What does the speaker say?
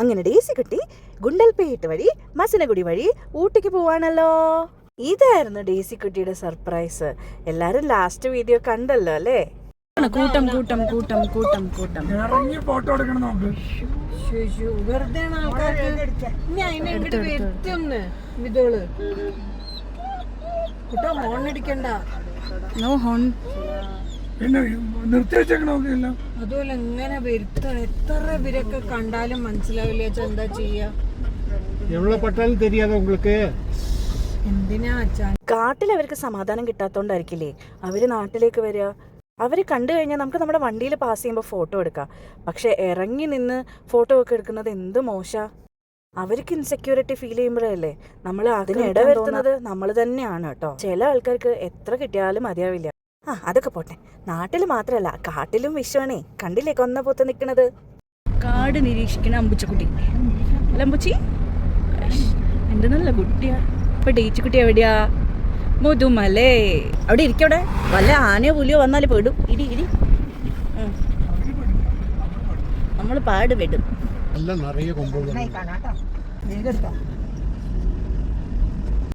അങ്ങനെ ഡേയ്സിക്കുട്ടി ഗുണ്ടൽപേട്ട് വഴി മസനഗുഡി വഴി ഊട്ടിക്ക് പോവാണല്ലോ. ഇതായിരുന്നു ഡേയ്സിക്കുട്ടിയുടെ സർപ്രൈസ്. എല്ലാരും ലാസ്റ്റ് വീഡിയോ കണ്ടല്ലോ അല്ലേ? കൂട്ടം കൂട്ടം കൂട്ടം കൂട്ടം കൂട്ടം ഇറങ്ങി ഫോട്ടോ എടുക്കണം നമുക്ക്. വെറുതെ ഇതോള് കുട്ടോ ഹോണടിക്കണ്ട. No horn. പിന്നെ നിർത്തി വെച്ചേക്കണമൊക്കെ എല്ലാം. അതുപോലെ എങ്ങനെ വരുത്തണം? എത്ര പേരൊക്കെ കണ്ടാലും മനസ്സിലാവില്ല. എന്താ ചെയ്യാ? എവിടെ പെട്ടാലും தெரியாத உங்களுக்கு. എന്തിനാ അച്ഛാ? കാട്ടിൽ അവർക്ക് സമാധാനം കിട്ടാത്തോണ്ടായിരിക്കില്ലേ അവര് നാട്ടിലേക്ക് വരിക. അവർ കണ്ടു കഴിഞ്ഞാൽ നമുക്ക് നമ്മുടെ വണ്ടിയിൽ പാസ് ചെയ്യുമ്പോൾ ഫോട്ടോ എടുക്കാം. പക്ഷെ ഇറങ്ങി നിന്ന് ഫോട്ടോ ഒക്കെ എടുക്കുന്നത് എന്ത് മോശാ. അവർക്ക് ഇൻസെക്യൂരിറ്റി ഫീൽ ചെയ്യുമ്പോഴല്ലേ നമ്മൾ അതിന് ഇടവരുത്തുന്നത് നമ്മൾ തന്നെയാണ് കേട്ടോ. ചില ആൾക്കാർക്ക് എത്ര കിട്ടിയാലും മതിയാവില്ല. അതൊക്കെ പോട്ടെ, നാട്ടിൽ മാത്രമല്ല കാട്ടിലും വിഷുവാണേ. കണ്ടില്ലേ കൊന്ന പൂത്ത് നിൽക്കുന്നത്. കാട് നിരീക്ഷിക്കണ അമ്പുച്ചക്കുട്ടി അല്ല അമ്പുച്ചി, എൻ്റെ നല്ല കുട്ടിയാ. ഇപ്പൊ ഡേച്ചിക്കുട്ടി എവിടെയാ? മുതുമലേ അവിടെ ഇരിക്കവിടെ. വല്ല ആനയോ പുലിയോ വന്നാല് പെടും. ഇടി ഇടി നമ്മൾ പാട് പെടും.